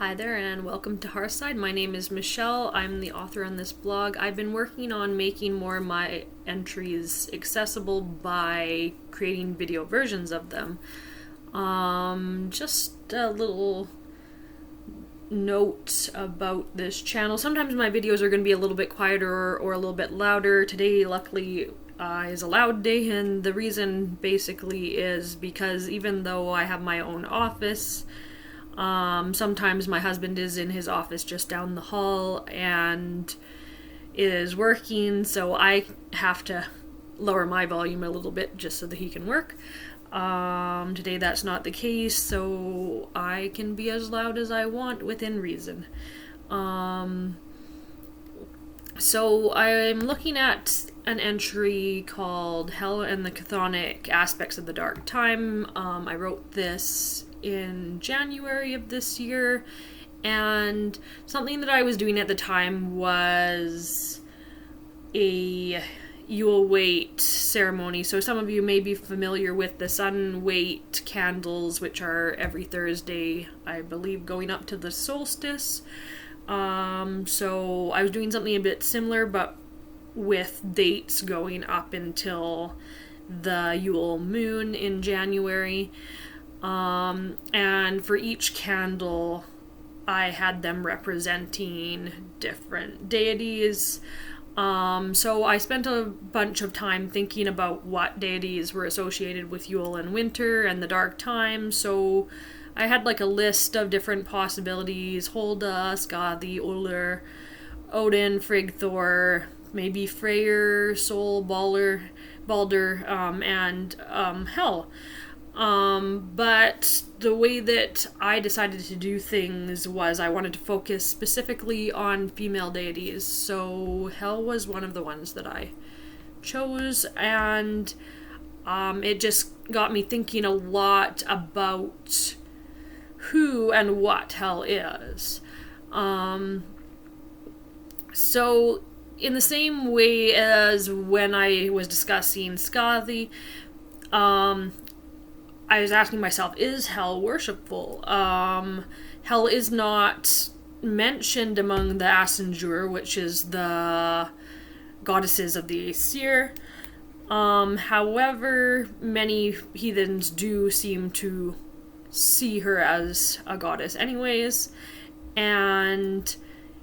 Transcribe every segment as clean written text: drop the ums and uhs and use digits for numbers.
Hi there and welcome to Hearthside. My name is Michelle. I'm the author on this blog. I've been working on making more of my entries accessible by creating video versions of them. Just a little note about this channel. Sometimes my videos are going to be a little bit quieter or a little bit louder. Today, luckily, is a loud day, and the reason basically is because even though I have my own office, sometimes my husband is in his office just down the hall and is working, so I have to lower my volume a little bit just so that he can work. Today that's not the case, so I can be as loud as I want within reason. So I'm looking at an entry called Hell and the Chthonic Aspects of the Dark Time. I wrote this in January of this year, and something that I was doing at the time was a Yule Wait ceremony. So some of you may be familiar with the Sun Wait candles, which are every Thursday, I believe, going up to the solstice. So I was doing something a bit similar, but with dates going up until the Yule moon in January. And for each candle, I had them representing different deities. So I spent a bunch of time thinking about what deities were associated with Yule and winter and the dark time. So I had like a list of different possibilities: Hilda, Skadi, Uller, Odin, Frigg, Thor, maybe Freyr, Sol, Balder, and Hel. But the way that I decided to do things was I wanted to focus specifically on female deities. So Hel was one of the ones that I chose, and it just got me thinking a lot about who and what Hel is. So in the same way as when I was discussing Skadi, I was asking myself, is Hel worshipful? Hel is not mentioned among the Asynjur, which is the goddesses of the Aesir. However, many heathens do seem to see her as a goddess anyways, and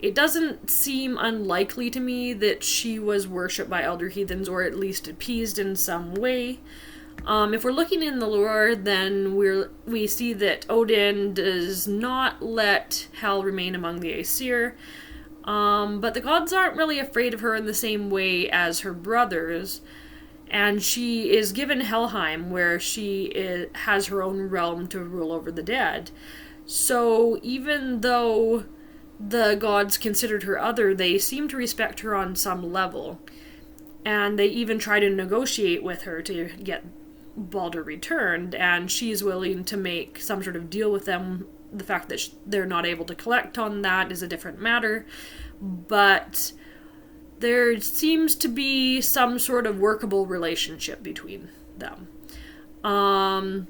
it doesn't seem unlikely to me that she was worshipped by elder heathens, or at least appeased in some way. If we're looking in the lore, then we see that Odin does not let Hel remain among the Aesir, but the gods aren't really afraid of her in the same way as her brothers, and she is given Helheim, where she has her own realm to rule over the dead. So even though the gods considered her other, they seem to respect her on some level, and they even try to negotiate with her to get Balder returned, and she's willing to make some sort of deal with them. The fact that they're not able to collect on that is a different matter, but there seems to be some sort of workable relationship between them. And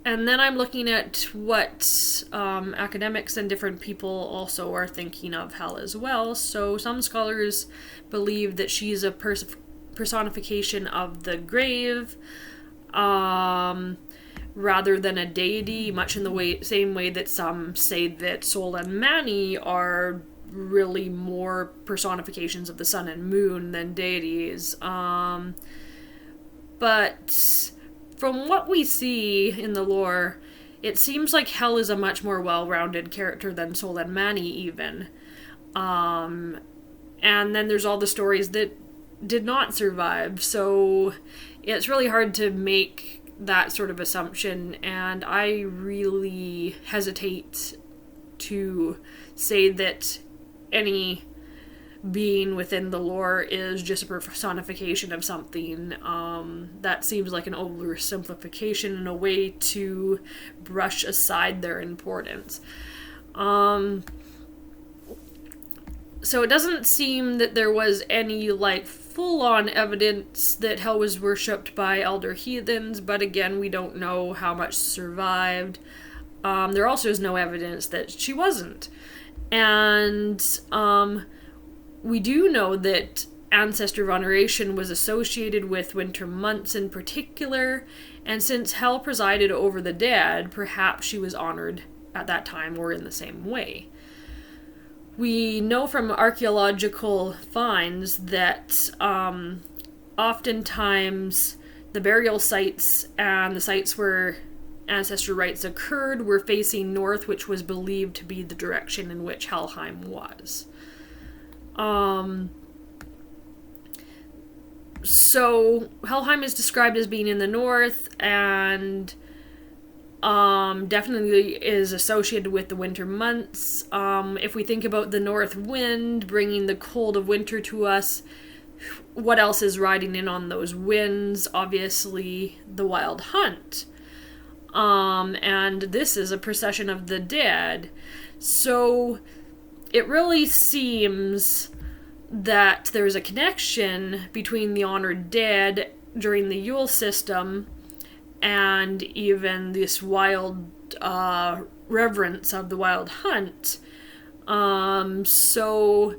then I'm looking at what academics and different people also are thinking of Hel as well. So some scholars believe that she's a personification of the grave, rather than a deity, much in the same way that some say that Sol and Mani are really more personifications of the sun and moon than deities. But from what we see in the lore, it seems like Hel is a much more well-rounded character than Sol and Mani even. And then there's all the stories that did not survive, so it's really hard to make that sort of assumption, and I really hesitate to say that any being within the lore is just a personification of something. That seems like an oversimplification and a way to brush aside their importance. So it doesn't seem that there was any, full-on evidence that Hel was worshipped by elder heathens, but again, we don't know how much survived. there also is no evidence that she wasn't. And we do know that ancestor veneration was associated with winter months in particular, and since Hel presided over the dead, perhaps she was honored at that time or in the same way. We know from archaeological finds that oftentimes the burial sites and the sites where ancestor rites occurred were facing north, which was believed to be the direction in which Helheim was. So Helheim is described as being in the north, and definitely is associated with the winter months. If we think about the north wind bringing the cold of winter to us, what else is riding in on those winds? Obviously, the wild hunt. And this is a procession of the dead. So it really seems that there's a connection between the honored dead during the Yule system and even this wild reverence of the wild hunt. So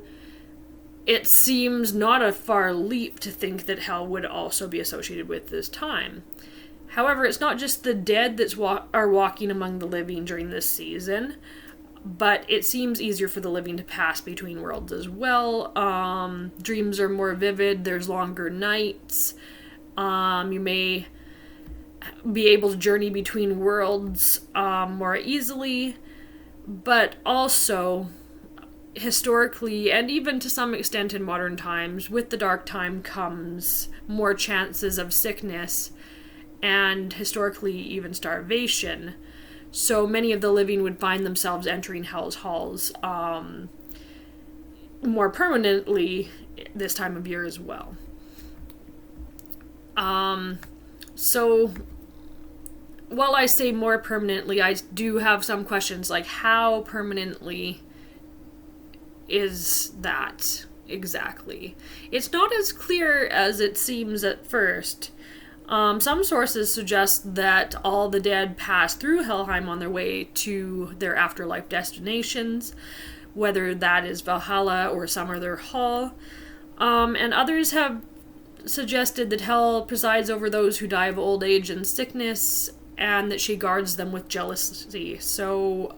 it seems not a far leap to think that Hel would also be associated with this time. However, it's not just the dead that are walking among the living during this season, but it seems easier for the living to pass between worlds as well. Dreams are more vivid, there's longer nights, you may be able to journey between worlds more easily, but also historically, and even to some extent in modern times, with the dark time comes more chances of sickness and historically even starvation. So many of the living would find themselves entering Hel's halls more permanently this time of year as well. So while I say more permanently, I do have some questions like how permanently is that exactly? It's not as clear as it seems at first. Some sources suggest that all the dead pass through Helheim on their way to their afterlife destinations, whether that is Valhalla or some other hall. And others have suggested that Hel presides over those who die of old age and sickness, and that she guards them with jealousy. So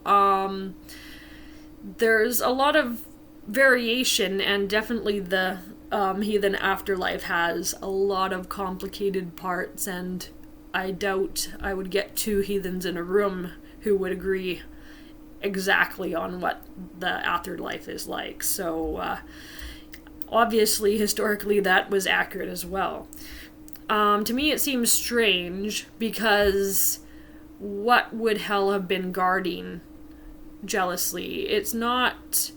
there's a lot of variation, and definitely the heathen afterlife has a lot of complicated parts, and I doubt I would get two heathens in a room who would agree exactly on what the afterlife is like. So obviously, historically, that was accurate as well. To me, it seems strange, because what would Hel have been guarding jealously? It's not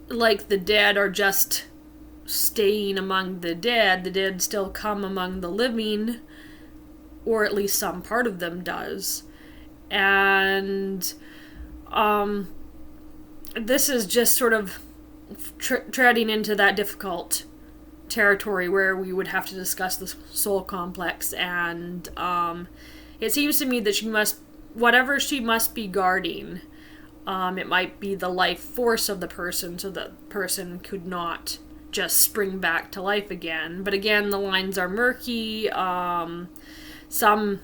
like the dead are just staying among the dead still come among the living, or at least some part of them does. And this is just sort of treading into that difficult territory where we would have to discuss the soul complex, and it seems to me that whatever she must be guarding, it might be the life force of the person, so the person could not just spring back to life again. But again, the lines are murky. Some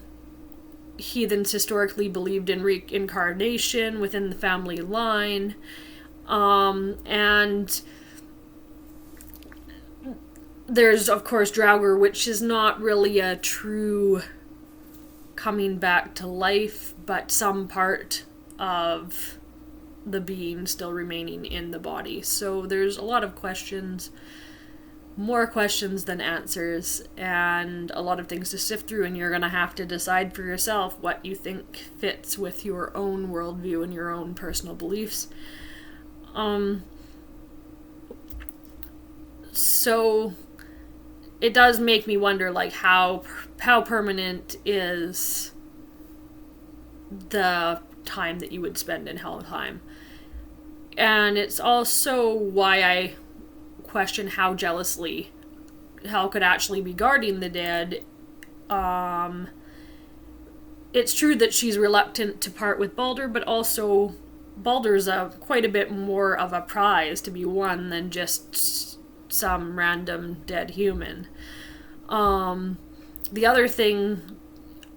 heathens historically believed in reincarnation within the family line. And there's, of course, Draugr, which is not really a true coming back to life, but some part of the being still remaining in the body. So there's a lot of questions, more questions than answers, and a lot of things to sift through, and you're going to have to decide for yourself what you think fits with your own worldview and your own personal beliefs. So it does make me wonder, like, how permanent is the time that you would spend in Helheim. And it's also why I question how jealously Hel could actually be guarding the dead, it's true that she's reluctant to part with Balder, but also Baldur's quite a bit more of a prize to be won than just some random dead human. The other thing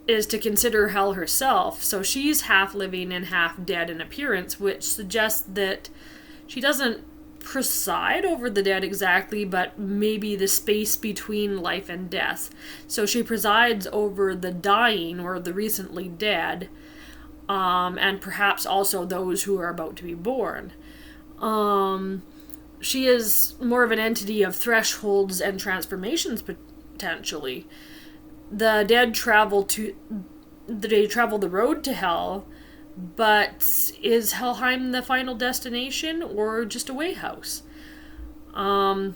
is to consider Hel herself. So she's half living and half dead in appearance, which suggests that she doesn't preside over the dead exactly, but maybe the space between life and death. So she presides over the dying or the recently dead, and perhaps also those who are about to be born. She is more of an entity of thresholds and transformations, potentially. The dead travel the road to Hel, but is Helheim the final destination or just a way house? And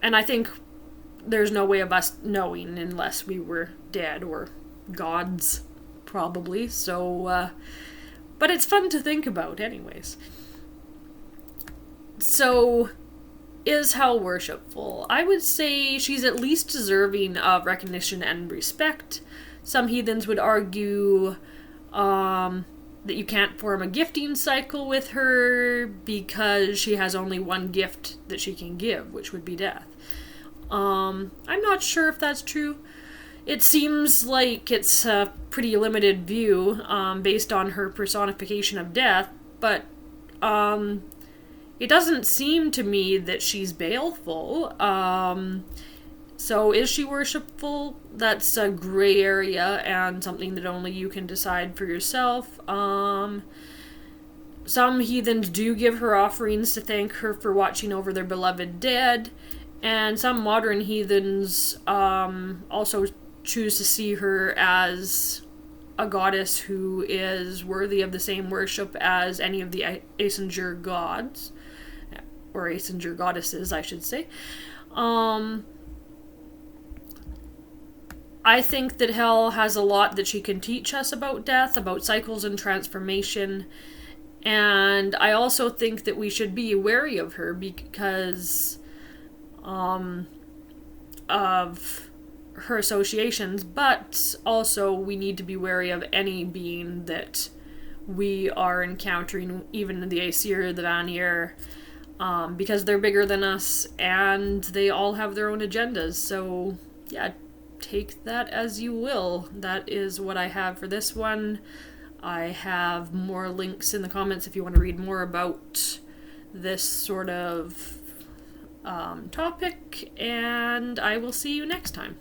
I think there's no way of us knowing unless we were dead or gods, probably. So, but it's fun to think about anyways. So, is Hel worshipful? I would say she's at least deserving of recognition and respect. Some heathens would argue that you can't form a gifting cycle with her because she has only one gift that she can give, which would be death. I'm not sure if that's true. It seems like it's a pretty limited view based on her personification of death, but it doesn't seem to me that she's baleful. So is she worshipful? That's a gray area and something that only you can decide for yourself. Some heathens do give her offerings to thank her for watching over their beloved dead, and some modern heathens also choose to see her as a goddess who is worthy of the same worship as any of the Aesinger gods, or Aesinger goddesses, I should say. I think that Hel has a lot that she can teach us about death, about cycles and transformation, and I also think that we should be wary of her because of her associations, but also we need to be wary of any being that we are encountering, even the Aesir, the Vanir, because they're bigger than us and they all have their own agendas. So yeah, take that as you will. That is what I have for this one. I have more links in the comments if you want to read more about this sort of topic, and I will see you next time.